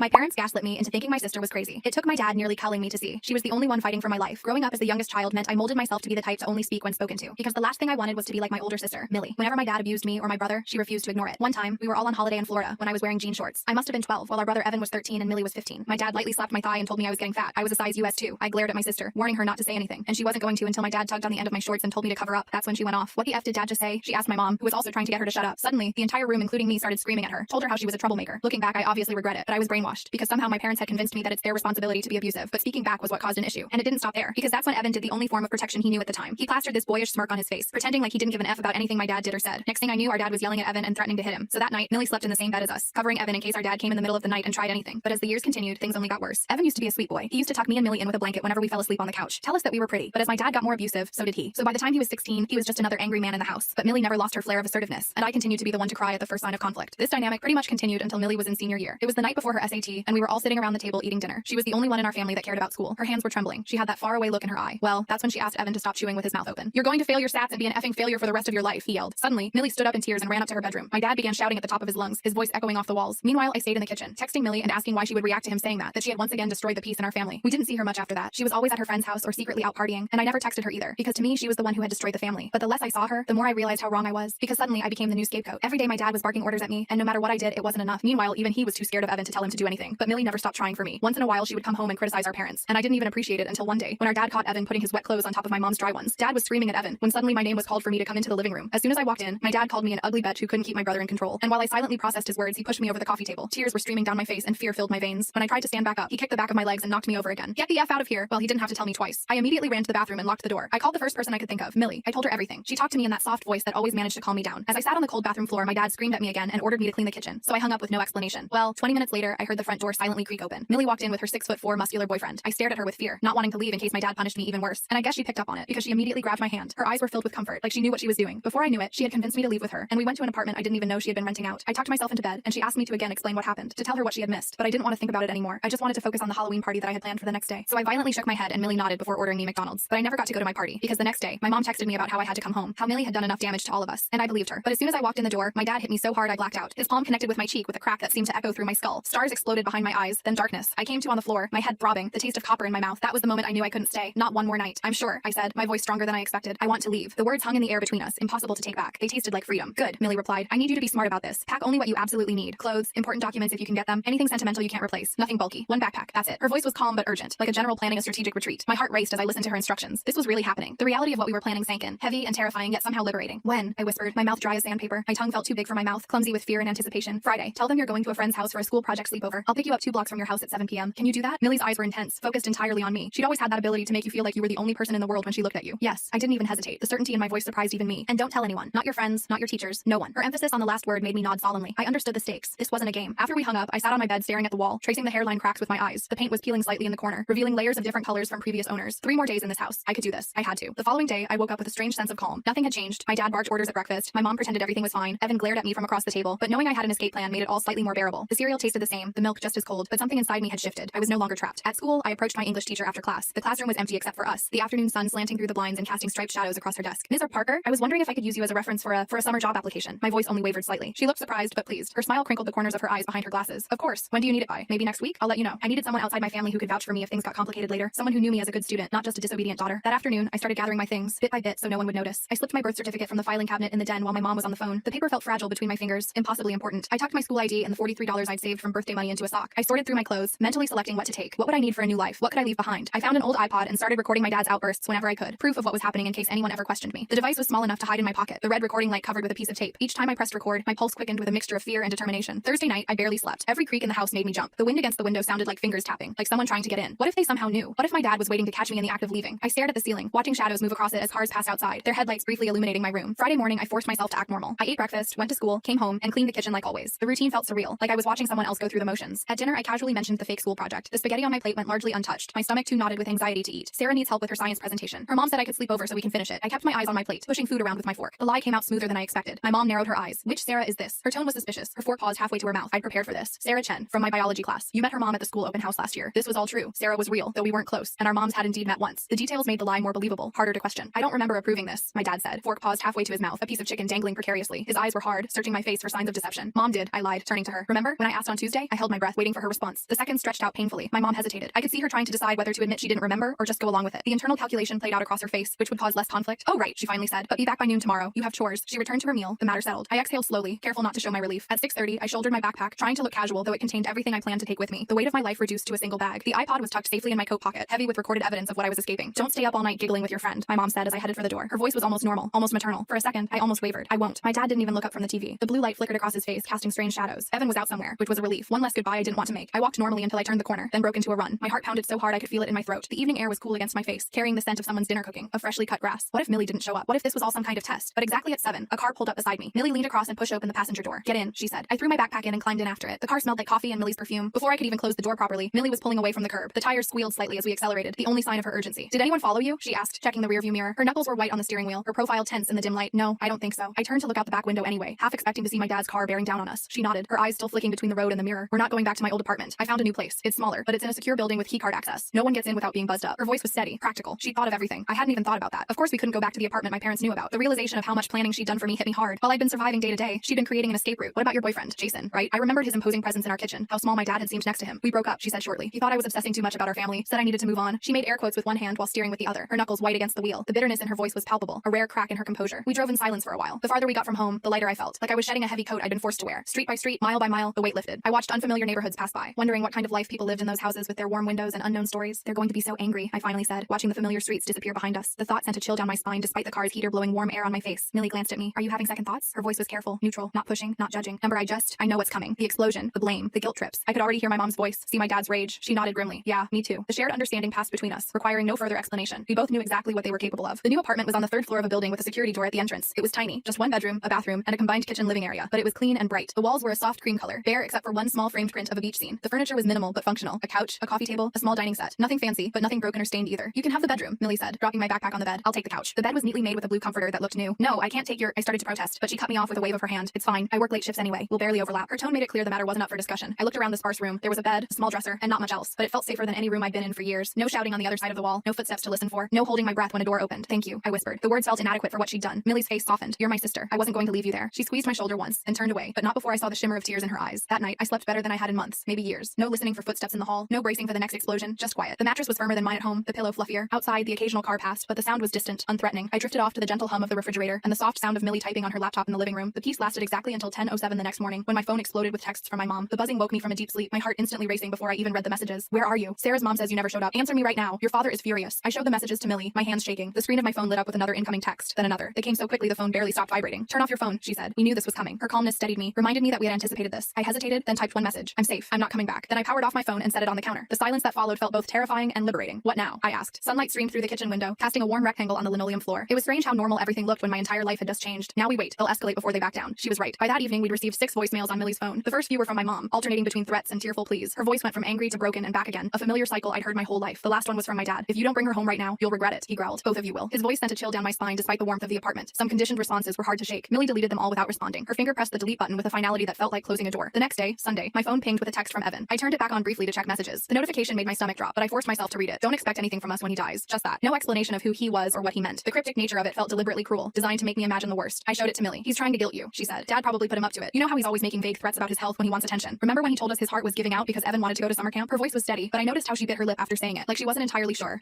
My parents gaslit me into thinking my sister was crazy. It took my dad nearly culling me to see she was the only one fighting for my life. Growing up as the youngest child meant I molded myself to be the type to only speak when spoken to, because the last thing I wanted was to be like my older sister, Millie. Whenever my dad abused me or my brother, she refused to ignore it. One time, we were all on holiday in Florida when I was wearing jean shorts. I must have been 12, while our brother Evan was 13 and Millie was 15. My dad lightly slapped my thigh and told me I was getting fat. I was a size US 2. I glared at my sister, warning her not to say anything, and she wasn't going to until my dad tugged on the end of my shorts and told me to cover up. That's when she went off. What the F did dad just say? She asked my mom, who was also trying to get her to shut up. Suddenly, the entire room, including me, started screaming at her, told her how she was a troublemaker. Looking back, I obviously regret it, but I was brainwashed, because somehow my parents had convinced me that it's their responsibility to be abusive, but speaking back was what caused an issue. And it didn't stop there, because that's when Evan did the only form of protection he knew at the time. He plastered this boyish smirk on his face, pretending like he didn't give an F about anything my dad did or said. Next thing I knew, our dad was yelling at Evan and threatening to hit him. So that night, Millie slept in the same bed as us, covering Evan in case our dad came in the middle of the night and tried anything. But as the years continued, things only got worse. Evan used to be a sweet boy. He used to tuck me and Millie in with a blanket whenever we fell asleep on the couch, tell us that we were pretty. But as my dad got more abusive, so did he. So by the time he was 16, he was just another angry man in the house. But Millie never lost her flair of assertiveness, and I continued to be the one to cry at the first sign of conflict. This dynamic pretty much continued until Millie was in senior year. It was the night before her SAT, and we were all sitting around the table eating dinner. She was the only one in our family that cared about school. Her hands were trembling. She had that faraway look in her eye. Well, that's when she asked Evan to stop chewing with his mouth open. "You're going to fail your stats and be an effing failure for the rest of your life," he yelled. Suddenly, Millie stood up in tears and ran up to her bedroom. My dad began shouting at the top of his lungs, his voice echoing off the walls. Meanwhile, I stayed in the kitchen, texting Millie and asking why she would react to him saying that she had once again destroyed the peace in our family. We didn't see her much after that. She was always at her friend's house or secretly out partying, and I never texted her either, because to me, she was the one who had destroyed the family. But the less I saw her, the more I realized how wrong I was, because suddenly I became the new scapegoat. Every day my dad was barking orders at me, and no matter what I did, it wasn't enough. Meanwhile, even he was too scared of Evan to tell him to do anything. But Millie never stopped trying for me. Once in a while, she would come home and criticize our parents, and I didn't even appreciate it until one day, when our dad caught Evan putting his wet clothes on top of my mom's dry ones. Dad was screaming at Evan, when suddenly my name was called for me to come into the living room. As soon as I walked in, my dad called me an ugly bitch who couldn't keep my brother in control. And while I silently processed his words, he pushed me over the coffee table. Tears were streaming down my face and fear filled my veins. When I tried to stand back up, he kicked the back of my legs and knocked me over again. "Get the F out of here." Well, he didn't have to tell me twice. I immediately ran to the bathroom and locked the door. I called the first person I could think of, Millie. I told her everything. She talked to me in that soft voice that always managed to calm me down. As I sat on the cold bathroom floor, my dad screamed at me again and ordered me to clean the kitchen. So I hung up with no explanation. Well, 20 minutes later, I heard the front door silently creak open. Millie walked in with her 6'4" muscular boyfriend. I stared at her with fear, not wanting to leave in case my dad punished me even worse. And I guess she picked up on it, because she immediately grabbed my hand. Her eyes were filled with comfort, like she knew what she was doing. Before I knew it, she had convinced me to leave with her, and we went to an apartment I didn't even know she had been renting out. I tucked myself into bed, and she asked me to again explain what happened, to tell her what she had missed. But I didn't want to think about it anymore. I just wanted to focus on the Halloween party that I had planned for the next day. So I violently shook my head, and Millie nodded before ordering me McDonald's. But I never got to go to my party, because the next day, my mom texted me about how I had to come home, how Millie had done enough damage to all of us, and I believed her. But as soon as I walked in the door, my dad hit me so hard I blacked out. His palm connected with my cheek with a crack that seemed to echo through my skull. Stars exploded behind my eyes, then darkness. I came to on the floor, my head throbbing, the taste of copper in my mouth. That was the moment I knew I couldn't stay. Not one more night. "I'm sure," I said, my voice stronger than I expected. "I want to leave." The words hung in the air between us, impossible to take back. They tasted like freedom. "Good," Millie replied. "I need you to be smart about this. Pack only what you absolutely need. Clothes, important documents if you can get them, anything sentimental you can't replace. Nothing bulky. One backpack, that's it." Her voice was calm but urgent, like a general planning a strategic retreat. My heart raced as I listened to her instructions. This was really happening. The reality of what we were planning sank in, heavy and terrifying, yet somehow liberating. "When?" I whispered, my mouth dry as sandpaper. My tongue felt too big for my mouth, clumsy with fear and anticipation. "Friday. Tell them you're going to a friend's house for a school project sleepover. I'll pick you up 2 blocks from your house at 7 p.m. Can you do that?" Millie's eyes were intense, focused entirely on me. She'd always had that ability to make you feel like you were the only person in the world when she looked at you. Yes. I didn't even hesitate. The certainty in my voice surprised even me. "And don't tell anyone. Not your friends, not your teachers, no one." Her emphasis on the last word made me nod solemnly. I understood the stakes. This wasn't a game. After we hung up, I sat on my bed staring at the wall, tracing the hairline cracks with my eyes. The paint was peeling slightly in the corner, revealing layers of different colors from previous owners. 3 more days in this house. I could do this. I had to. The following day, I woke up with a strange sense of calm. Nothing had changed. My dad barked orders at breakfast. My mom pretended everything was fine. Evan glared at me from across the table, but knowing I had an escape plan made it all slightly more bearable. The cereal tasted the same, the milk just as cold, but something inside me had shifted. I was no longer trapped. At school, I approached my English teacher after class. The classroom was empty except for us, the afternoon sun slanting through the blinds and casting striped shadows across her desk. "Ms. Parker, I was wondering if I could use you as a reference for a summer job application." My voice only wavered slightly. She looked surprised but pleased. Her smile crinkled the corners of her eyes behind her glasses. "Of course. When do you need it by? Maybe next week? I'll let you know. I needed someone outside my family who could vouch for me if things got complicated later. Someone who knew me as a good student, not just a disobedient daughter." That afternoon, I started gathering my things, bit by bit, so no one would notice. I slipped my birth certificate from the filing cabinet in the den while my mom was on the phone. The paper felt fragile between my fingers, impossibly important. I tucked my school ID and the $43 I'd saved from birthday money into a sock. I sorted through my clothes, mentally selecting what to take. What would I need for a new life? What could I leave behind? I found an old iPod and started recording my dad's outbursts whenever I could, proof of what was happening in case anyone ever questioned me. The device was small enough to hide in my pocket, the red recording light covered with a piece of tape. Each time I pressed record, my pulse quickened with a mixture of fear and determination. Thursday night, I barely slept. Every creak in the house made me jump. The wind against the window sounded like fingers tapping, like someone trying to get in. What if they somehow knew? What if my dad was waiting to catch me in the act of leaving? I stared at the ceiling, watching shadows move across it as cars passed outside, their headlights briefly illuminating my room. Friday morning, I forced myself to act normal. I ate breakfast, went to school, came home, and cleaned the kitchen like always. The routine felt surreal, like I was watching someone else go through the motions. At dinner, I casually mentioned the fake school project. The spaghetti on my plate went largely untouched, my stomach too knotted with anxiety to eat. Sarah needs help with her science presentation. Her mom said I could sleep over so we can finish it. I kept my eyes on my plate, pushing food around with my fork. The lie came out smoother than I expected. My mom narrowed her eyes. "Which Sarah is this?" Her tone was suspicious. Her fork paused halfway to her mouth. I'd prepared for this. "Sarah Chen, from my biology class. You met her mom at the school open house last year." This was all true. Sarah was real, though we weren't close, and our moms had indeed met once. The details made the lie more believable, harder to question. "I don't remember approving this," my dad said. Fork paused halfway to his mouth, a piece of chicken dangling precariously. His eyes were hard, searching my face for signs of deception. "Mom did," I lied, turning to her. "Remember when I asked on Tuesday? I held held my breath, waiting for her response. The seconds stretched out painfully. My mom hesitated. I could see her trying to decide whether to admit she didn't remember or just go along with it. The internal calculation played out across her face, which would cause less conflict. Oh right, she finally said. But be back by noon tomorrow. You have chores. She returned to her meal. The matter settled. I exhaled slowly, careful not to show my relief. At 6:30, I shouldered my backpack, trying to look casual, though it contained everything I planned to take with me. The weight of my life reduced to a single bag. The iPod was tucked safely in my coat pocket, heavy with recorded evidence of what I was escaping. Don't stay up all night giggling with your friend, my mom said as I headed for the door. Her voice was almost normal, almost maternal. For a second, I almost wavered. I won't. My dad didn't even look up from the TV. The blue light flickered across his face, casting strange shadows. Evan was out somewhere, which was a relief. One less goodbye I didn't want to make. I walked normally until I turned the corner, then broke into a run. My heart pounded so hard I could feel it in my throat. The evening air was cool against my face, carrying the scent of someone's dinner cooking, of freshly cut grass. What if Millie didn't show up? What if this was all some kind of test? But exactly at 7, a car pulled up beside me. Millie leaned across and pushed open the passenger door. Get in, she said. I threw my backpack in and climbed in after it. The car smelled like coffee and Millie's perfume. Before I could even close the door properly, Millie was pulling away from the curb. The tires squealed slightly as we accelerated, the only sign of her urgency. Did anyone follow you? She asked, checking the rearview mirror. Her knuckles were white on the steering wheel, her profile tense in the dim light. No, I don't think so. I turned to look out the back window anyway, half expecting to see my dad's car bearing down on us. She nodded, her eyes still flicking between the road and the mirror. We're not going back to my old apartment. I found a new place. It's smaller, but it's in a secure building with keycard access. No one gets in without being buzzed up. Her voice was steady, practical. She'd thought of everything. I hadn't even thought about that. Of course we couldn't go back to the apartment my parents knew about. The realization of how much planning she'd done for me hit me hard. While I'd been surviving day to day, she'd been creating an escape route. What about your boyfriend, Jason, right? I remembered his imposing presence in our kitchen, how small my dad had seemed next to him. We broke up, she said shortly. He thought I was obsessing too much about our family, said I needed to move on. She made air quotes with one hand while steering with the other, her knuckles white against the wheel. The bitterness in her voice was palpable, a rare crack in her composure. We drove in silence for a while. The farther we got from home, the lighter I felt, like I was shedding a heavy coat I'd been forced to wear. Street by street, mile by mile, the weight lifted. I watched unfamiliar neighborhoods pass by, wondering what kind of life people lived in those houses with their warm windows and unknown stories. They're going to be so angry, I finally said, watching the familiar streets disappear behind us. The thought sent a chill down my spine despite the car's heater blowing warm air on my face. Millie glanced at me. Are you having second thoughts? Her voice was careful, neutral, not pushing, not judging. Ember, I know what's coming. The explosion, the blame, the guilt trips. I could already hear my mom's voice, see my dad's rage. She nodded grimly. Yeah, me too. The shared understanding passed between us, requiring no further explanation. We both knew exactly what they were capable of. The new apartment was on the 3rd floor of a building with a security door at the entrance. It was tiny, just one bedroom, a bathroom, and a combined kitchen living area, but it was clean and bright. The walls were a soft cream color, bare except for one small framed print of a beach scene. The furniture was minimal but functional. A couch, a coffee table, a small dining set. Nothing fancy, but nothing broken or stained either. You can have the bedroom, Millie said, dropping my backpack on the bed. I'll take the couch. The bed was neatly made with a blue comforter that looked new. No, I can't take your— I started to protest, but she cut me off with a wave of her hand. It's fine. I work late shifts anyway. We'll barely overlap. Her tone made it clear the matter wasn't up for discussion. I looked around the sparse room. There was a bed, a small dresser, and not much else, but it felt safer than any room I'd been in for years. No shouting on the other side of the wall, no footsteps to listen for, no holding my breath when a door opened. Thank you, I whispered. The words felt inadequate for what she'd done. Millie's face softened. You're my sister. I wasn't going to leave you there. She squeezed my shoulder once and turned away, but not before I saw the shimmer of tears in her eyes. That night, I slept better than I had in months, maybe years. No listening for footsteps in the hall, no bracing for the next explosion, just quiet. The mattress was firmer than mine at home, the pillow fluffier. Outside, the occasional car passed, but the sound was distant, unthreatening. I drifted off to the gentle hum of the refrigerator and the soft sound of Millie typing on her laptop in the living room. The peace lasted exactly until 10:07 the next morning, when my phone exploded with texts from my mom. The buzzing woke me from a deep sleep, my heart instantly racing before I even read the messages. Where are you? Sarah's mom says you never showed up. Answer me right now. Your father is furious. I showed the messages to Millie, my hands shaking. The screen of my phone lit up with another incoming text, then another. They came so quickly the phone barely stopped vibrating. Turn off your phone, she said. We knew this was coming. Her calmness steadied me, reminded me that we had anticipated this. I hesitated, then typed one message. I'm safe. I'm not coming back. Then I powered off my phone and set it on the counter. The silence that followed felt both terrifying and liberating. What now? I asked. Sunlight streamed through the kitchen window, casting a warm rectangle on the linoleum floor. It was strange how normal everything looked when my entire life had just changed. Now we wait. They'll escalate before they back down. She was right. By that evening, we'd received 6 voicemails on Millie's phone. The first few were from my mom, alternating between threats and tearful pleas. Her voice went from angry to broken and back again, a familiar cycle I'd heard my whole life. The last one was from my dad. If you don't bring her home right now, you'll regret it, he growled. Both of you will. His voice sent a chill down my spine despite the warmth of the apartment. Some conditioned responses were hard to shake. Millie deleted them all without responding. Her finger pressed the delete button with a finality that felt like closing a door. The next day, Sunday, my phone pinged with a text from Evan. I turned it back on briefly to check messages. The notification made my stomach drop, but I forced myself to read it. Don't expect anything from us when he dies. Just that. No explanation of who he was or what he meant. The cryptic nature of it felt deliberately cruel, designed to make me imagine the worst. I showed it to Millie. He's trying to guilt you, she said. Dad probably put him up to it. You know how he's always making vague threats about his health when he wants attention. Remember when he told us his heart was giving out because Evan wanted to go to summer camp? Her voice was steady, but I noticed how she bit her lip after saying it, like she wasn't entirely sure.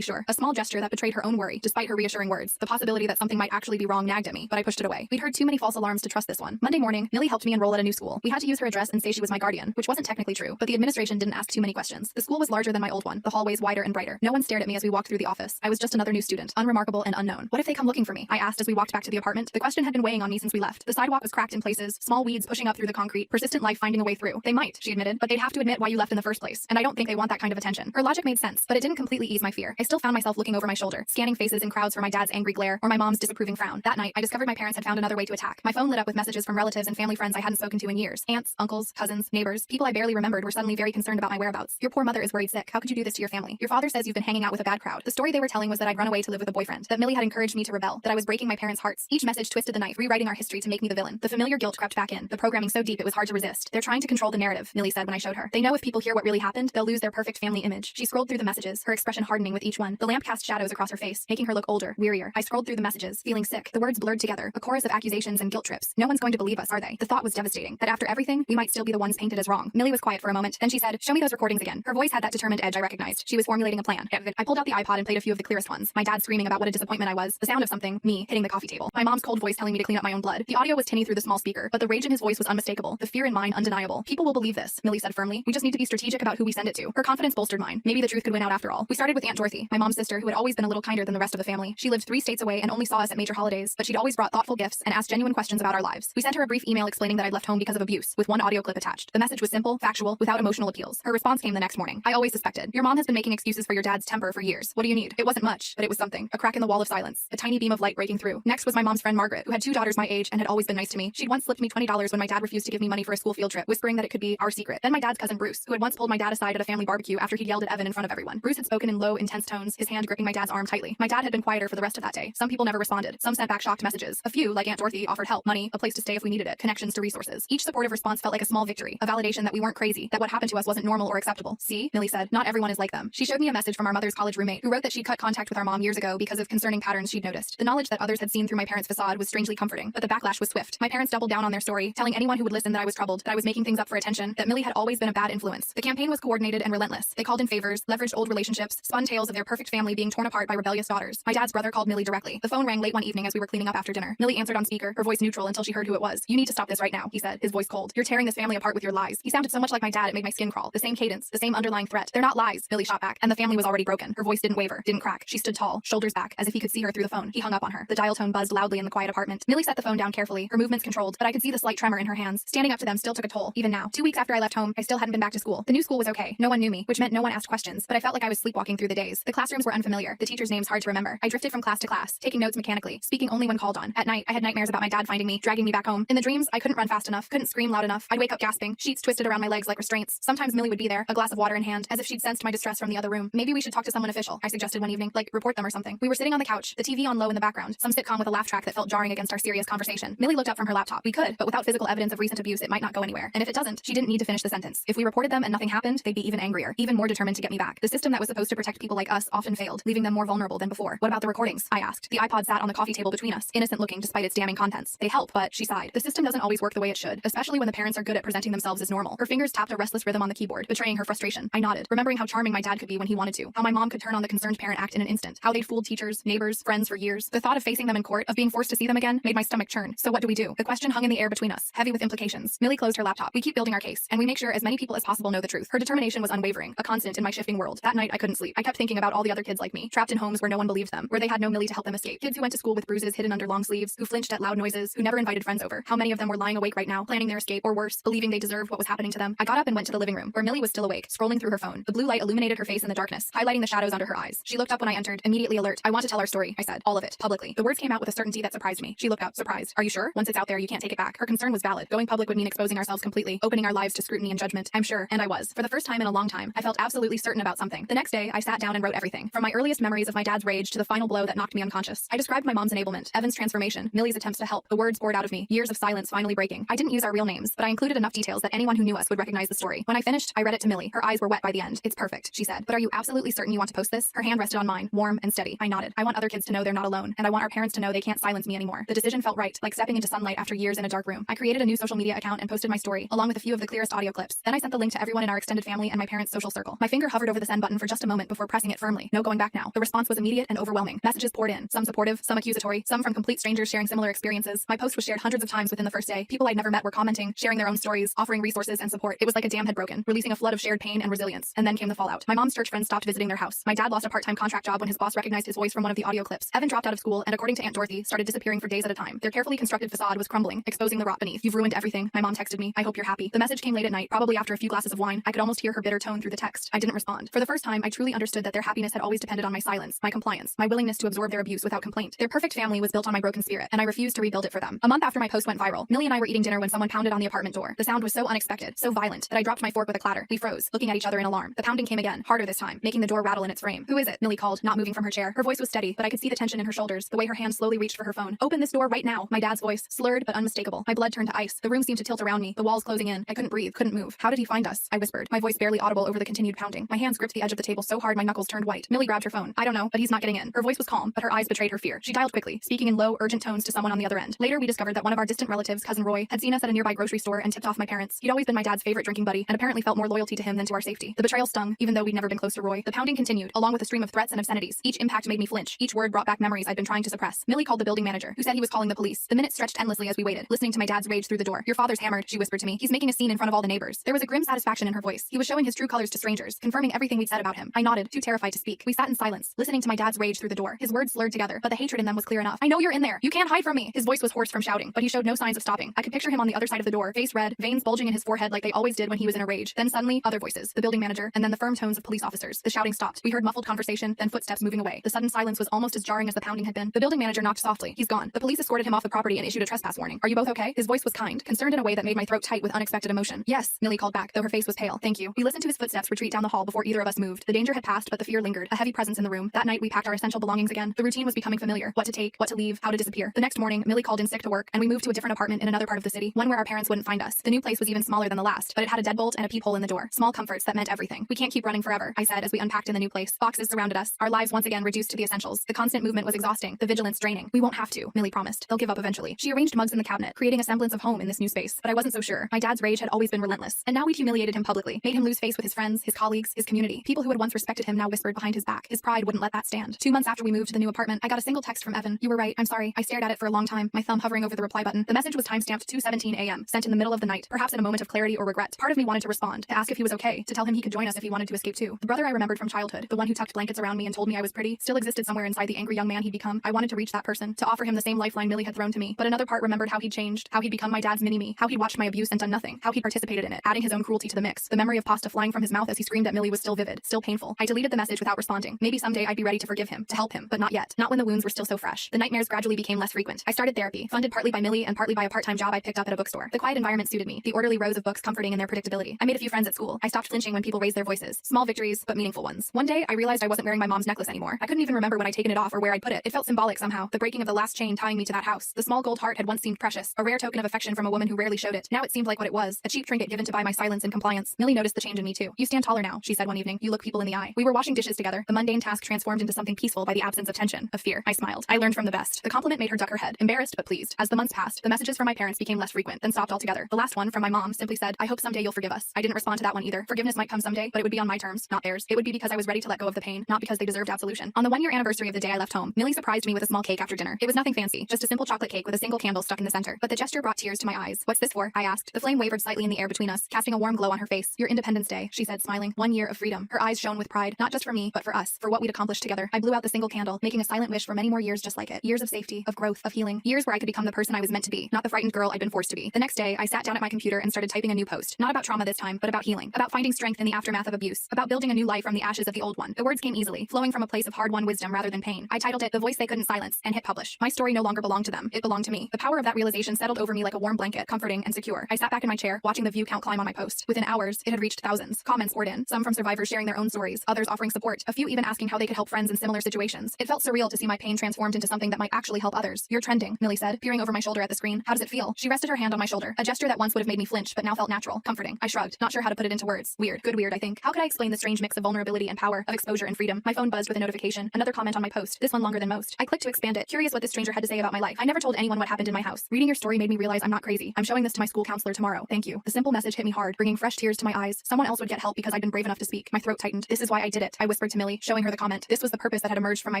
A small gesture that betrayed her own worry, despite her reassuring words. The possibility that something might actually be wrong nagged at me, but I pushed it away. We'd heard too many false alarms to trust this one. Monday morning, Millie helped me enroll at a new school. We had to use her address and say she was my guardian, which wasn't technically true, but the administration didn't ask too many questions. The school was larger than my old one, the hallways wider and brighter. No one stared at me as we walked through the office. I was just another new student, unremarkable and unknown. What if they come looking for me? I asked as we walked back to the apartment. The question had been weighing on me since we left. The sidewalk was cracked in places, small weeds pushing up through the concrete, persistent life finding a way through. They might, she admitted, but they'd have to admit why you left in the first place, and I don't think they want that kind of attention. Her logic made sense, but it didn't completely ease my fear. I still found myself looking over my shoulder, scanning faces in crowds for my dad's angry glare or my mom's disapproving frown. That night, I discovered my parents had found another way to attack. My phone lit up with messages from relatives and family friends I hadn't spoken to in years. Aunts, uncles, cousins, neighbors, people I barely remembered were suddenly very concerned about my whereabouts. Your poor mother is worried sick. How could you do this to your family? Your father says you've been hanging out with a bad crowd. The story they were telling was that I'd run away to live with a boyfriend, that Millie had encouraged me to rebel, that I was breaking my parents' hearts. Each message twisted the knife, rewriting our history to make me the villain. The familiar guilt crept back in, the programming so deep it was hard to resist. They're trying to control the narrative, Millie said when I showed her. They know if people hear what really happened, they'll lose their perfect family image. She scrolled through the messages, her expression hardening with each one. The lamp cast shadows across her face, making her look older, wearier. I scrolled through the messages, feeling sick. The words blurred together, a chorus of accusations and guilt trips. No one's going to believe us, are they? The thought was devastating. that after everything, we might still be the ones painted as wrong. Millie was quiet for a moment. Then she said, "Show me those recordings again." Her voice had that determined edge I recognized. She was formulating a plan. I pulled out the iPod and played a few of the clearest ones. My dad screaming about what a disappointment I was. The sound of something, me, hitting the coffee table. My mom's cold voice telling me to clean up my own blood. The audio was tinny through the small speaker, but the rage in his voice was unmistakable. The fear in mine undeniable. "People will believe this," Millie said firmly. "We just need to be strategic about who we send it to." Her confidence bolstered mine. Maybe the truth could win out after all. We started with Aunt Dorothy, my mom's sister, who had always been a little kinder than the rest of the family. She lived 3 states away and only saw us at major holidays, but she'd always brought thoughtful gifts and asked genuine questions about our lives. We sent her a brief email explaining that I'd left home because of abuse, with one audio clip attached. The message was simple, factual, without emotional appeals. Her response came the next morning. "I always suspected. Your mom has been making excuses for your dad's temper for years. What do you need?" It wasn't much, but it was something. A crack in the wall of silence. A tiny beam of light breaking through. Next was my mom's friend Margaret, who had 2 daughters my age and had always been nice to me. She'd once slipped me $20 when my dad refused to give me money for a school field trip, whispering that it could be our secret. Then my dad's cousin Bruce, who had once pulled my dad aside at a family barbecue after he'd yelled at Evan in front of everyone. Bruce had spoken in low, intense tones, his hand gripping my dad's arm tightly. My dad had been quieter for the rest of that day. Some people never responded. Some sent back shocked messages. A few, like Aunt Dorothy, offered help, money, a place to stay if we needed it, connections to resources. Each supportive response felt like a small victory, a validation that we weren't crazy, that what happened to us wasn't normal or acceptable. "See," Millie said, "not everyone is like them." She showed me a message from our mother's college roommate, who wrote that she'd cut contact with our mom years ago because of concerning patterns she'd noticed. The knowledge that others had seen through my parents' facade was strangely comforting, but the backlash was swift. My parents doubled down on their story, telling anyone who would listen that I was troubled, that I was making things up for attention, that Millie had always been a bad influence. The campaign was coordinated and relentless. They called in favors, leveraged old relationships, spun tales of their perfect family being torn apart by rebellious daughters. My dad's brother called Millie directly. The phone rang late one evening as we were cleaning up after dinner. Millie answered on speaker, her voice neutral until she heard who it was. "You need to stop this right now," he said, his voice cold. "You're tearing this family apart with your lies." He sounded so much like my dad it made my skin crawl. The same cadence, the same underlying threat. "They're not lies," Millie shot back, and the family was already broken. Her voice didn't waver, didn't crack. She stood tall, shoulders back, as if he could see her through the phone. He hung up on her. The dial tone buzzed loudly in the quiet apartment. Millie set the phone down carefully, her movements controlled, but I could see the slight tremor in her hands. Standing up to them still took a toll, even now. 2 weeks after I left home, I still hadn't been back to school. The new school was okay. No one knew me, which meant no one asked questions, but I felt like I was sleepwalking through the days. The classrooms were unfamiliar, the teachers' names hard to remember. I drifted from class to class, taking notes mechanically, speaking only when called on. At night, I had nightmares about my dad finding me, dragging me back home. In the dreams, I couldn't run fast enough, couldn't scream loud enough. I'd wake up gasping, sheets twisted around my legs like restraints. Sometimes Millie would be there, a glass of water in hand, as if she'd sensed my distress from the other room. "Maybe we should talk to someone official," I suggested one evening, like report them or something. We were sitting on the couch, the TV on low in the background, some sitcom with a laugh track that felt jarring against our serious conversation. Millie looked up from her laptop. "We could, but without physical evidence of recent abuse, it might not go anywhere. And if it doesn't," she didn't need to finish the sentence. "If we reported them and nothing happened, they'd be even angrier, even more determined to get me back. The system that was supposed to protect people like us often failed, leaving them more vulnerable than before." "What about the recordings?" I asked. The iPod sat on the coffee table between us, innocent looking despite its damning contents. "They help, but," she sighed, "the system doesn't always work the way it should, especially when the parents are good at presenting themselves as normal." Her fingers tapped a restless rhythm on the keyboard, betraying her frustration. I nodded, remembering how charming my dad could be when he wanted to, how my mom could turn on the concerned parent act in an instant, how they'd fooled teachers, neighbors, friends for years. The thought of facing them in court, of being forced to see them again, made my stomach churn. So what do we do? The question hung in the air between us, heavy with implications. Millie closed her laptop. "We keep building our case, and we make sure as many people as possible know the truth." Her determination was unwavering, a constant in my shifting world. That night I couldn't sleep. I kept thinking about all the other kids like me, trapped in homes where no one believed them, where they had no Millie to help them escape. Kids who went to school with bruises hidden under long sleeves, who flinched at loud noises, who never invited friends over. How many of them were lying awake right now, planning their escape, or worse, believing they deserved what was happening to them? I got up and went to the living room, where Millie was still awake, scrolling through her phone. The blue light illuminated her face in the darkness, highlighting the shadows under her eyes. She looked up when I entered, immediately alert. "I want to tell our story," I said. "All of it, publicly." The words came out with a certainty that surprised me. She looked up, surprised. "Are you sure? Once it's out there, you can't take it back." Her concern was valid. Going public would mean exposing ourselves completely, opening our lives to scrutiny and judgment. I'm sure, and I was. For the first time in a long time, I felt absolutely certain about something. The next day, I sat down and wrote everything, from my earliest memories of my dad's rage to the final blow that knocked me unconscious. I described my mom's enablement, Evan's transformation, Millie's attempts to help. The words poured out of me, years of silence finally breaking. I didn't use our real names, but I included enough details that anyone who knew us would recognize the story. When I finished, I read it to Millie. Her eyes were wet by the end. "It's perfect," she said. "But are you absolutely certain you want to post this?" Her hand rested on mine, warm and steady. I nodded. "I want other kids to know they're not alone, and I want our parents to know they can't silence me anymore." The decision felt right, like stepping into sunlight after years in a dark room. I created a new social media account and posted my story, along with a few of the clearest audio clips. Then I sent the link to everyone in our extended family and my parents' social circle. My finger hovered over the send button for just a moment before pressing it firmly. No going back now. The response was immediate and overwhelming. Messages poured in, some supportive, some accusatory, some from complete strangers sharing similar experiences. My post was shared hundreds of times within the first day. People I'd never met were commenting, sharing their own stories, offering resources and support. It was like a dam had broken, releasing a flood of shared pain and resilience. And then came the fallout. My mom's church friends stopped visiting their house. My dad lost a part-time contract job when his boss recognized his voice from one of the audio clips. Evan dropped out of school and, according to Aunt Dorothy, started disappearing for days at a time. Their carefully constructed facade was crumbling, exposing the rot beneath. "You've ruined everything," my mom texted me. "I hope you're happy." The message came late at night, probably after a few glasses of wine. I could almost hear her bitter tone through the text. I didn't respond. For the first time, I truly understood that their happiness had always depended on my silence, my compliance, my willingness to absorb their abuse without complaint. Their perfect family was built on my broken spirit, and I refused to rebuild it for them. A month after my post went viral, Millie and I were eating dinner when someone pounded on the apartment door. The sound was so unexpected, so violent, that I dropped my fork with a clatter. We froze, looking at each other in alarm. The pounding came again, harder this time, making the door rattle in its frame. "Who is it?" Millie called, not moving from her chair. Her voice was steady, but I could see the tension in her shoulders, the way her hand slowly reached for her phone. "Open this door right now." My dad's voice, slurred but unmistakable. My blood turned to ice. The room seemed to tilt around me, the walls closing in. I couldn't breathe, couldn't move. "How did he find us?" I whispered, my voice barely audible over the continued pounding. My hands gripped the edge of the table so hard my knuckles turned white. Millie grabbed her phone. "I don't know, but he's not getting in." Her voice was calm, but her eyes betrayed her fear. She dialed quickly, speaking in low, urgent tones to someone on the other end. Later, we discovered that one of our distant relatives, cousin Roy, had seen us at at a nearby grocery store and tipped off my parents. He'd always been my dad's favorite drinking buddy and apparently felt more loyalty to him than to our safety. The betrayal stung, even though we'd never been close to Roy. The pounding continued, along with a stream of threats and obscenities. Each impact made me flinch. Each word brought back memories I'd been trying to suppress. Millie called the building manager, who said he was calling the police. The minutes stretched endlessly as we waited, listening to my dad's rage through the door. Your father's hammered, she whispered to me. He's making a scene in front of all the neighbors. There was a grim satisfaction in her voice. He was showing his true colors to strangers, confirming everything we'd said about him. I nodded, too terrified to speak. We sat in silence, listening to my dad's rage through the door. His words slurred together, but the hatred in them was clear enough. I know you're in there. You can't hide from me. His voice was hoarse from shouting, but he showed no signs of stopping. I could picture him on the other side of the door, face red, veins bulging in his forehead like they always did when he was in a rage. Then suddenly, other voices, the building manager, and then the firm tones of police officers. The shouting stopped. We heard muffled conversation, then footsteps moving away. The sudden silence was almost as jarring as the pounding had been. The building manager knocked softly. He's gone. The police escorted him off the property and issued a trespass warning. Are you both okay? His voice was kind, concerned in a way that made my throat tight with unexpected emotion. Yes, Millie called back, though her face was pale. Thank you. We listened to his footsteps retreat down the hall before either of us moved. The danger had passed, but the fear lingered, a heavy presence in the room. That night we packed our essential belongings again. The routine was becoming familiar. What to take, what to leave, how to disappear. The next morning, Millie called in sick to work, and we moved to a different apartment in another part of the city, one where our parents wouldn't find us. The new place was even smaller than the last, but it had a deadbolt and a peephole in the door. Small comforts that meant everything. We can't keep running forever, I said as we unpacked in the new place. Boxes surrounded us, our lives once again reduced to the essentials. The constant movement was exhausting, the vigilance draining. We won't have to, Millie promised. They'll give up eventually. She arranged mugs in the cabinet, creating a semblance of home in this new space, but I wasn't so sure. My dad's rage had always been relentless, and now we'd humiliated him publicly, made him lose face with his friends, his colleagues, his community. People who had once respected him now whispered behind his back. His pride wouldn't let that stand. 2 months after we moved to the new apartment, I got a single text from Evan. You were right. I'm sorry. I stared at it for a long time, my thumb hovering over the reply button. The message was timestamped 2:17 a.m., sent in the middle of the night, perhaps in a moment of clarity or regret. Part of me wanted to respond, to ask if he was okay, to tell him he could join us if he wanted to escape too. The brother I remembered from childhood, the one who tucked blankets around me and told me I was pretty, still existed somewhere inside the angry young man he'd become. I wanted to reach that person, to offer him the same lifeline Millie had thrown to me. But another part remembered how he'd changed, how he'd become my dad's mini-me, how he'd watched my abuse and done nothing, how he'd participated in it, adding his own cruelty to the mix. The memory of pasta flying from his mouth as he screamed at Millie was still vivid, still painful. I deleted the message without responding. Maybe someday I'd be ready to forgive him, to help him, but not yet. Not when the wounds were still so fresh. The nightmares gradually became less frequent. I started therapy, funded partly by Millie and partly by a part-time job I picked up at a bookstore. The quiet environment suited me, the orderly rows of books comforting in their predictability. I made a few friends at school. I stopped flinching when people raised their voices. Small victories, but meaningful ones. One day, I realized I wasn't wearing my mom's necklace anymore. I couldn't even remember when I'd taken it off or where I'd put it. It felt symbolic somehow, the breaking of the last chain tying me to that house. The small gold heart had once seemed precious, a rare token of affection from a woman who rarely showed it. Now it seemed like what it was, a cheap trinket given to buy my silence and compliance. Millie noticed the change in me too. You stand taller now, she said one evening. You look people in the eye. We were washing dishes together. The mundane task transformed into something peaceful by the absence of tension, of fear. I smiled. I learned from the best. The compliment made her duck her head, embarrassed but pleased. As the months passed, the messages from my parents became less frequent, then stopped altogether. The last one, from my mom, simply said, I hope someday you'll forgive us. I didn't respond to that one either. Forgiveness might come someday, but it would be on my terms, not theirs. It would be because I was ready to let go of the pain, not because they deserved absolution. On the 1-year anniversary of the day I left home, Millie surprised me with a small cake after dinner. It was nothing fancy, just a simple chocolate cake with a single candle stuck in the center. But the gesture brought tears to my eyes. What's this for? I asked. The flame wavered slightly in the air between us, casting a warm glow on her face. Your Independence Day, she said, smiling. 1 year of freedom. Her eyes shone with pride, not just for me, but for us, for what we'd accomplished together. I blew out the single candle, making a silent wish for many more years just like it. Years of safety, of growth, of healing. Years where I could become the person I was meant to be, not the frightened girl I'd been forced to be. The next day, I sat down at my computer and started typing a new post. Not about trauma this time, but about healing. About finding strength in the aftermath of abuse. About building a new life from the ashes of the old one. The words came easily, flowing from a place of hard-won wisdom rather than pain. I titled it The Voice They Couldn't Silence and hit publish. My story no longer belonged to them. It belonged to me. The power of that realization settled over me like a warm blanket, comforting and secure. I sat back in my chair, watching the view count climb on my post. Within hours, it had reached thousands. Comments poured in, some from survivors sharing their own stories, others offering support, a few even asking how they could help friends in similar situations. It felt surreal to see my pain transformed into something that might actually help others. You're trending, Millie said, peering over my shoulder at the screen. How does it feel? She rested her hand on my shoulder, a gesture that once would have made me flinch, but now felt natural, comforting. I shrugged, not sure how to put it into words. Weird, good weird, I think. How could I explain the strange mix of vulnerability and power, of exposure and freedom? My phone buzzed with a notification, another comment on my post, this one longer than most. I clicked to expand it, curious what this stranger had to say about my life. I never told anyone what happened in my house. Reading your story made me realize I'm not crazy. I'm showing this to my school counselor tomorrow. Thank you. The simple message hit me hard, bringing fresh tears to my eyes. Someone else would get help because I'd been brave enough to speak. My throat tightened. This is why I did it, I whispered to Millie, showing her the comment. This was the purpose that had emerged from my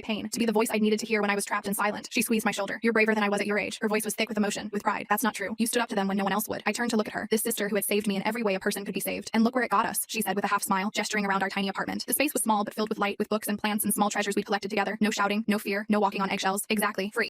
pain, to be the voice I needed to hear when I was trapped and silent. She squeezed my shoulder. You're braver than I was at your age. Her voice was thick with emotion, with pride. That's not true. You stood up to them when no one else would. I turned to look at her, this sister who had saved me in every way a person could be saved. And look where it got us, she said with a half smile, gesturing around our tiny apartment. The space was small but filled with light, with books and plants and small treasures we'd collected together. No shouting, no fear, no walking on eggshells. Exactly. Free.